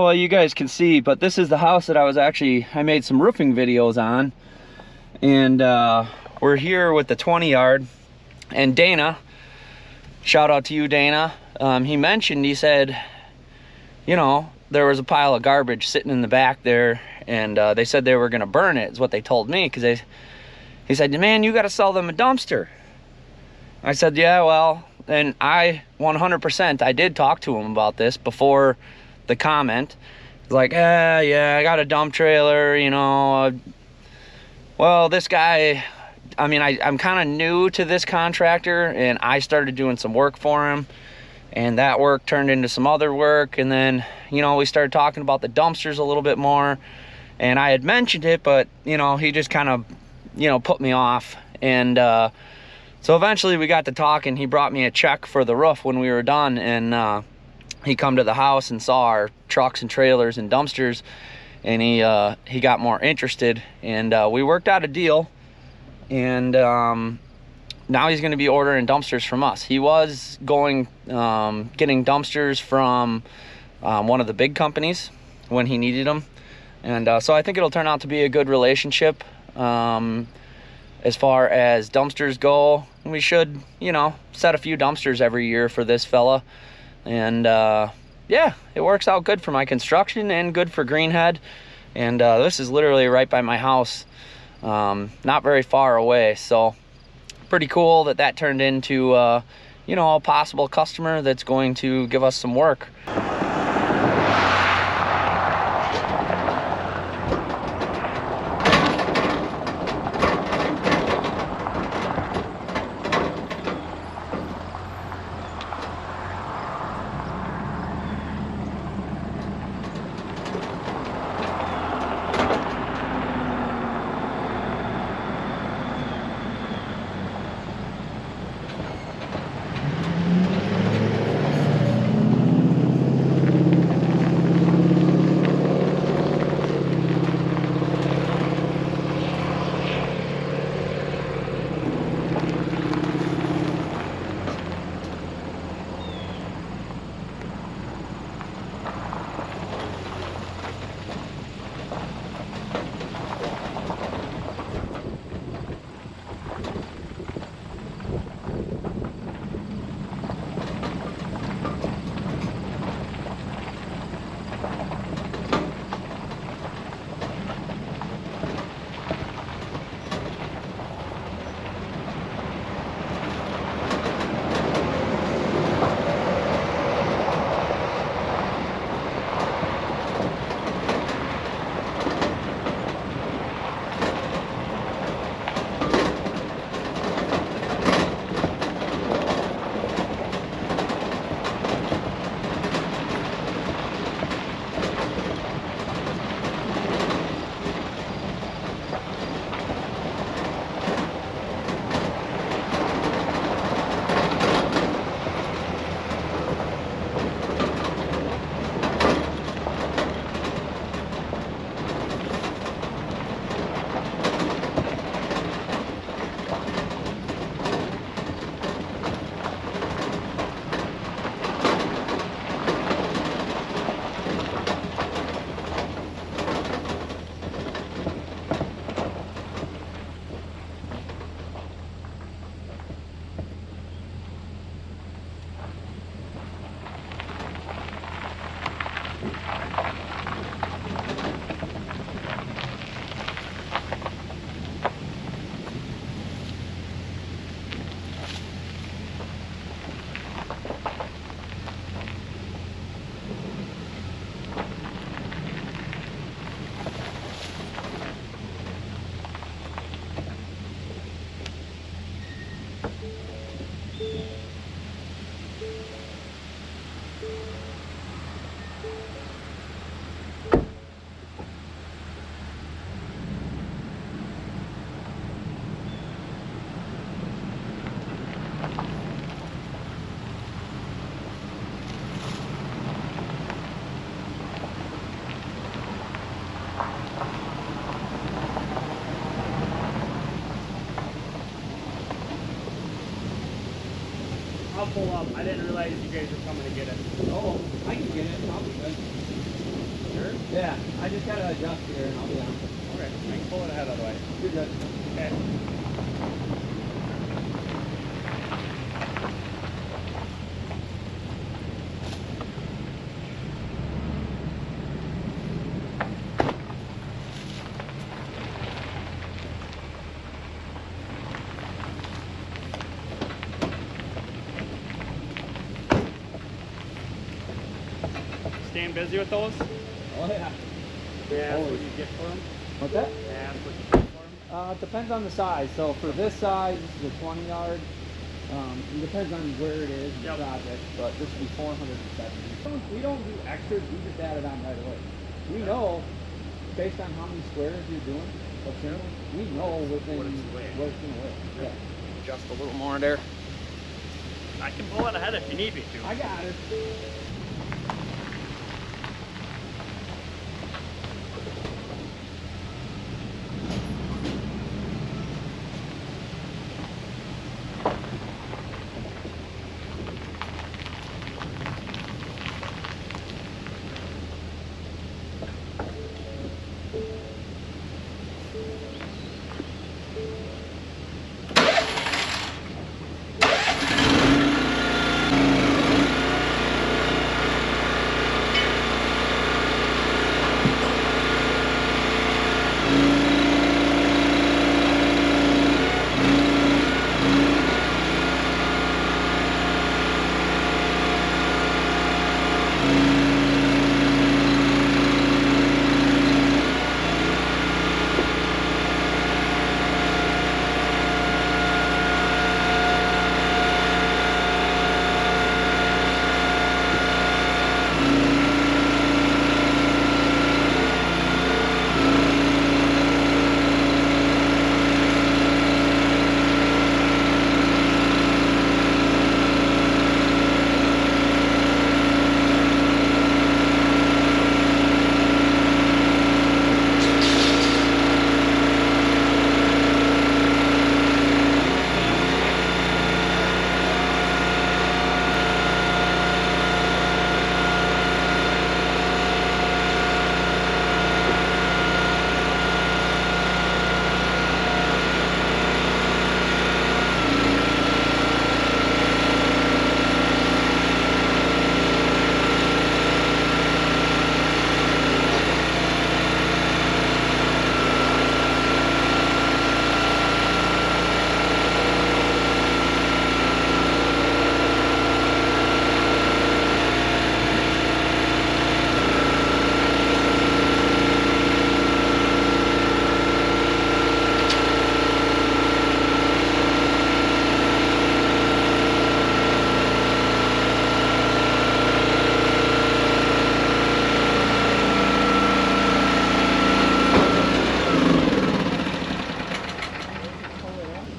well, you guys can see, but this is the house that I made some roofing videos on. And we're here with the 20 yard. And Dana, shout out to you, Dana. He said, you know, there was a pile of garbage sitting in the back there, and they said they were gonna burn it, is what they told me, because he said, man, you gotta sell them a dumpster. I said, yeah, well, and I 100%, I did talk to him about this before the comment. He's like, yeah, I got a dump trailer, you know. Well, this guy, I mean, I'm kind of new to this contractor, and I started doing some work for him, and that work turned into some other work. And then, you know, we started talking about the dumpsters a little bit more, and I had mentioned it, but, you know, he just kind of, you know, put me off. And so eventually we got to talking. He brought me a check for the roof when we were done, and he come to the house and saw our trucks and trailers and dumpsters, and he got more interested, and we worked out a deal. And now he's going to be ordering dumpsters from us. He was getting dumpsters from one of the big companies when he needed them, and so I think it'll turn out to be a good relationship. As far as dumpsters go, we should, you know, set a few dumpsters every year for this fella. And yeah, it works out good for my construction and good for Greenhead. And this is literally right by my house, not very far away. So pretty cool that turned into, you know, a possible customer that's going to give us some work. I'll pull up. I didn't realize you guys were coming to get it. Oh, I can get it. I'll be good. Yeah, I just gotta adjust here and I'll be on. Okay, I can pull it ahead otherwise. You're good. Okay. Staying busy with those? Oh yeah. Yeah, that's what Always. you get for them? What's that? Yeah, that's what you get for them? It depends on the size. So for this size, this is a 20 yard. It depends on where it is, the Yep. project, but this would be 470. We don't do extras, we just add it on right away. We know, based on how many squares you're doing, of singles, we know within What it's weighing. what it's gonna weigh. Yeah. Just a little more there. I can pull it ahead if you need me to. I got it.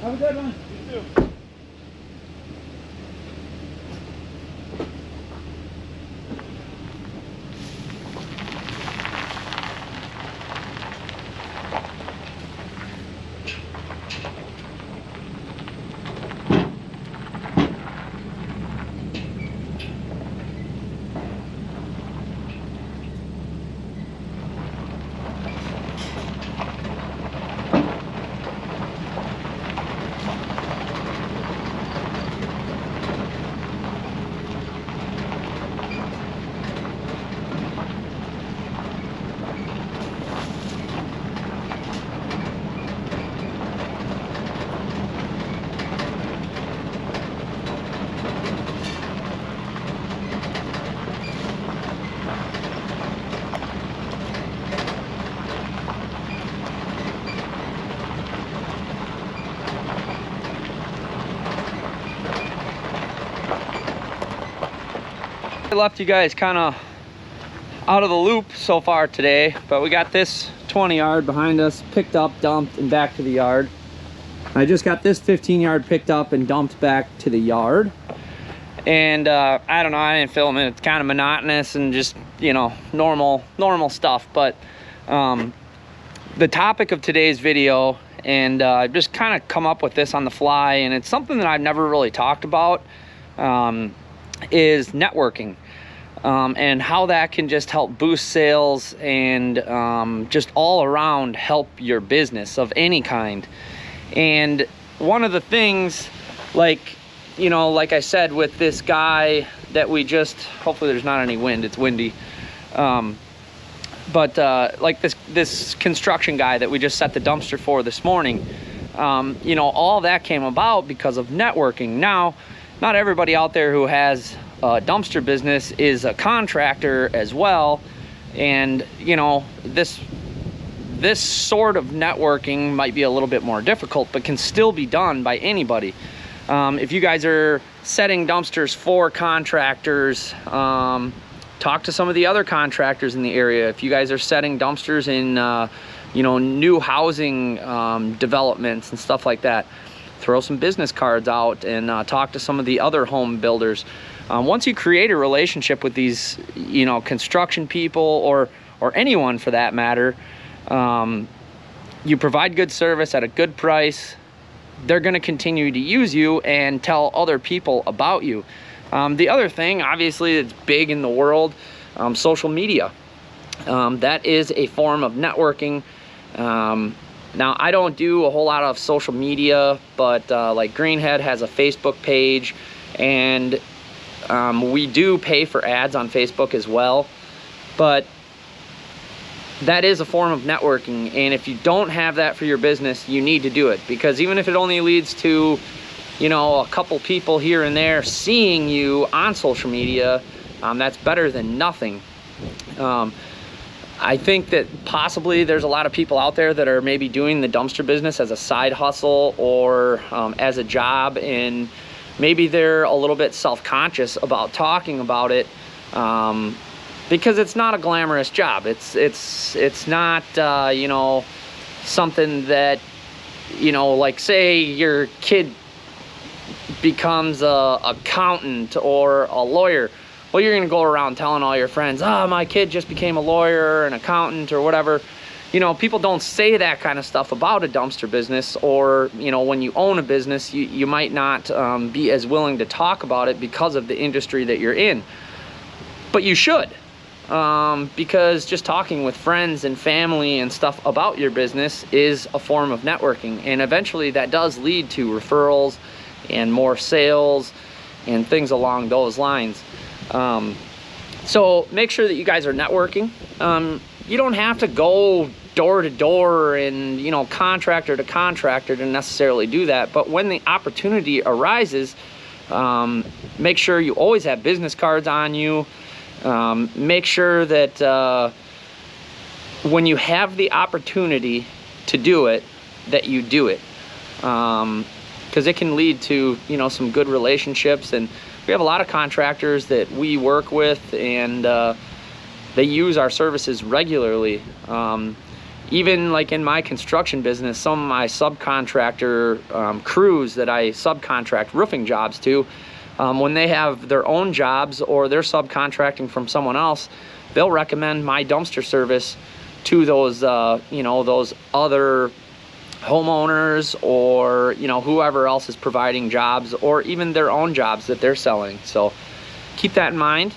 Have a good one. You too. I left you guys kind of out of the loop so far today, but we got this 20 yard behind us picked up, dumped, and back to the yard. I just got this 15 yard picked up and dumped back to the yard. And I don't know, I didn't film it. It's kind of monotonous and just, you know, normal stuff. But the topic of today's video, and I've just kind of come up with this on the fly, and it's something that I've never really talked about, is networking. and how that can just help boost sales and just all around help your business of any kind. And one of the things, like, you know, like I said, with this guy that we just, hopefully there's not any wind, it's windy, but like this construction guy that we just set the dumpster for this morning, you know, all that came about because of networking. Now, not everybody out there who has a dumpster business is a contractor as well, and you know, this sort of networking might be a little bit more difficult, but can still be done by anybody. If you guys are setting dumpsters for contractors, talk to some of the other contractors in the area. If you guys are setting dumpsters in you know, new housing developments and stuff like that, throw some business cards out and talk to some of the other home builders. Once you create a relationship with these, you know, construction people or anyone for that matter, you provide good service at a good price, they're going to continue to use you and tell other people about you. The other thing, obviously, that's big in the world, social media. That is a form of networking. Now, I don't do a whole lot of social media, but like Greenhead has a Facebook page, and we do pay for ads on Facebook as well. But that is a form of networking, and if you don't have that for your business, you need to do it, because even if it only leads to, you know, a couple people here and there seeing you on social media, that's better than nothing. I think that possibly there's a lot of people out there that are maybe doing the dumpster business as a side hustle or as a job, and maybe they're a little bit self-conscious about talking about it, because it's not a glamorous job. It's not you know, something that, you know, like say your kid becomes a accountant or a lawyer. Well, you're gonna go around telling all your friends, my kid just became a lawyer or an accountant or whatever. You know, people don't say that kind of stuff about a dumpster business, or, you know, when you own a business, you might not be as willing to talk about it because of the industry that you're in. But you should, because just talking with friends and family and stuff about your business is a form of networking, and eventually that does lead to referrals and more sales and things along those lines. So make sure that you guys are networking. You don't have to go door to door and, you know, contractor to contractor to necessarily do that, but when the opportunity arises, make sure you always have business cards on you. Make sure that when you have the opportunity to do it, that you do it, because it can lead to, you know, some good relationships. And we have a lot of contractors that we work with, and they use our services regularly. Even like in my construction business, some of my subcontractor crews that I subcontract roofing jobs to, when they have their own jobs or they're subcontracting from someone else, they'll recommend my dumpster service to those, you know, those other homeowners, or, you know, whoever else is providing jobs, or even their own jobs that they're selling. So keep that in mind.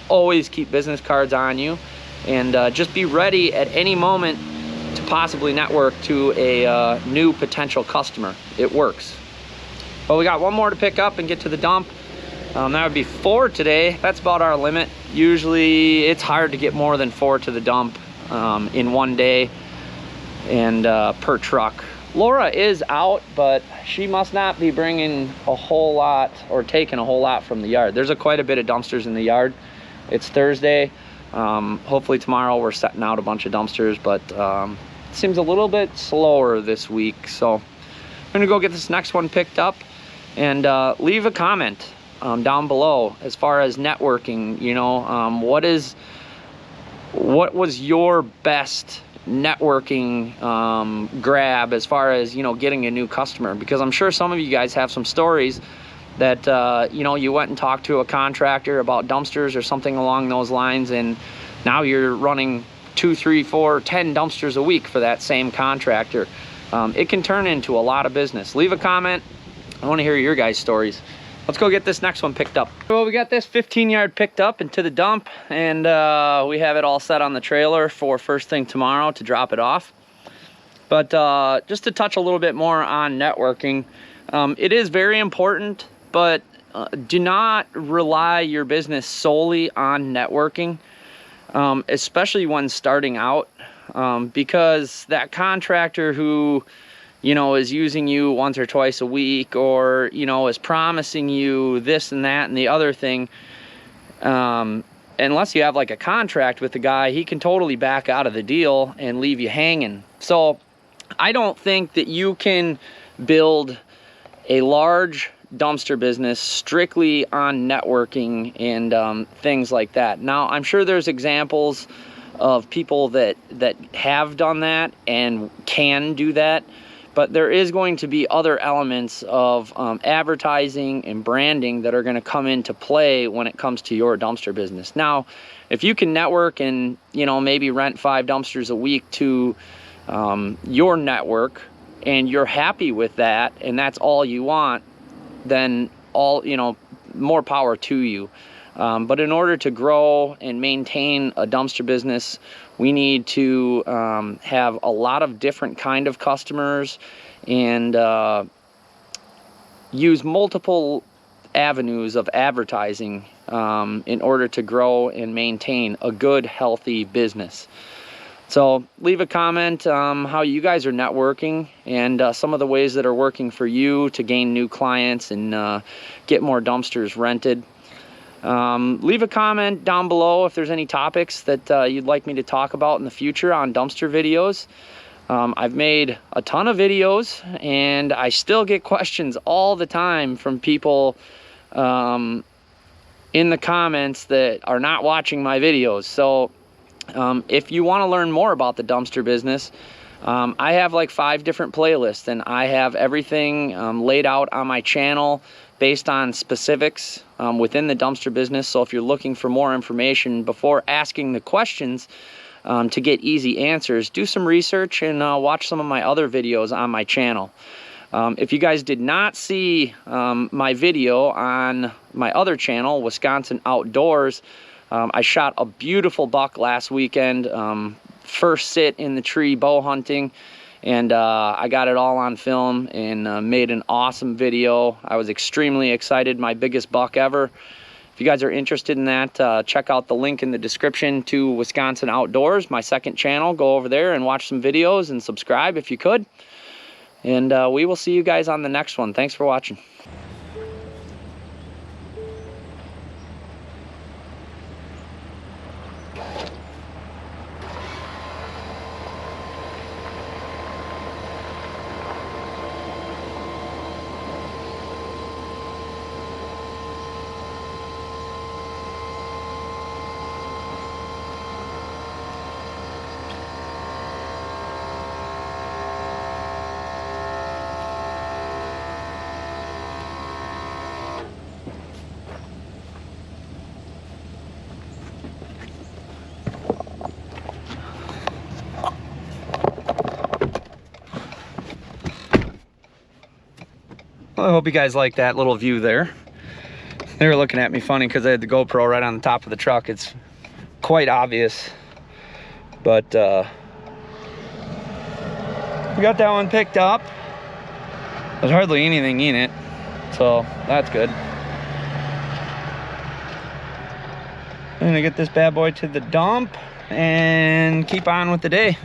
Always keep business cards on you, and just be ready at any moment to possibly network to a new potential customer. It works. Well, we got one more to pick up and get to the dump. That would be 4 today. That's about our limit. Usually it's hard to get more than 4 to the dump in one day and per truck. Laura is out, but she must not be bringing a whole lot or taking a whole lot from the yard. There's quite a bit of dumpsters in the yard. It's Thursday. Hopefully tomorrow we're setting out a bunch of dumpsters, but it seems a little bit slower this week. So I'm gonna go get this next one picked up, and leave a comment down below as far as networking. You know, what was your best networking grab as far as, you know, getting a new customer? Because I'm sure some of you guys have some stories that you know, you went and talked to a contractor about dumpsters or something along those lines, and now you're running 2, 3, 4, 10 dumpsters a week for that same contractor. It can turn into a lot of business. Leave a comment. I want to hear your guys' stories. let's go get this next one picked up. Well, we got this 15-yard picked up into the dump, and we have it all set on the trailer for first thing tomorrow to drop it off. But just to touch a little bit more on networking, it is very important, but do not rely your business solely on networking, especially when starting out, because that contractor who, you know, is using you once or twice a week, or, you know, is promising you this and that and the other thing, unless you have like a contract with the guy, he can totally back out of the deal and leave you hanging. So I don't think that you can build a large dumpster business strictly on networking and things like that. Now, I'm sure there's examples of people that have done that and can do that, but there is going to be other elements of advertising and branding that are going to come into play when it comes to your dumpster business. Now, if you can network and, you know, maybe rent 5 dumpsters a week to your network, and you're happy with that, and that's all you want, then more power to you. But in order to grow and maintain a dumpster business, we need to have a lot of different kind of customers and use multiple avenues of advertising in order to grow and maintain a good, healthy business. So leave a comment how you guys are networking and some of the ways that are working for you to gain new clients and get more dumpsters rented. Leave a comment down below if there's any topics that you'd like me to talk about in the future on dumpster videos. I've made a ton of videos, and I still get questions all the time from people in the comments that are not watching my videos. So if you want to learn more about the dumpster business, I have like 5 different playlists, and I have everything laid out on my channel based on specifics within the dumpster business. So if you're looking for more information before asking the questions to get easy answers, do some research and watch some of my other videos on my channel. If you guys did not see my video on my other channel, Wisconsin Outdoors, I shot a beautiful buck last weekend, first sit in the tree bow hunting, and I got it all on film and made an awesome video. I was extremely excited, my biggest buck ever. If you guys are interested in that, check out the link in the description to Wisconsin Outdoors, my second channel. Go over there and watch some videos and subscribe if you could. And we will see you guys on the next one. Thanks for watching. Well, I hope you guys like that little view there. They were looking at me funny because I had the GoPro right on the top of the truck. It's quite obvious, but we got that one picked up. There's hardly anything in it, so that's good. I'm gonna get this bad boy to the dump and keep on with the day.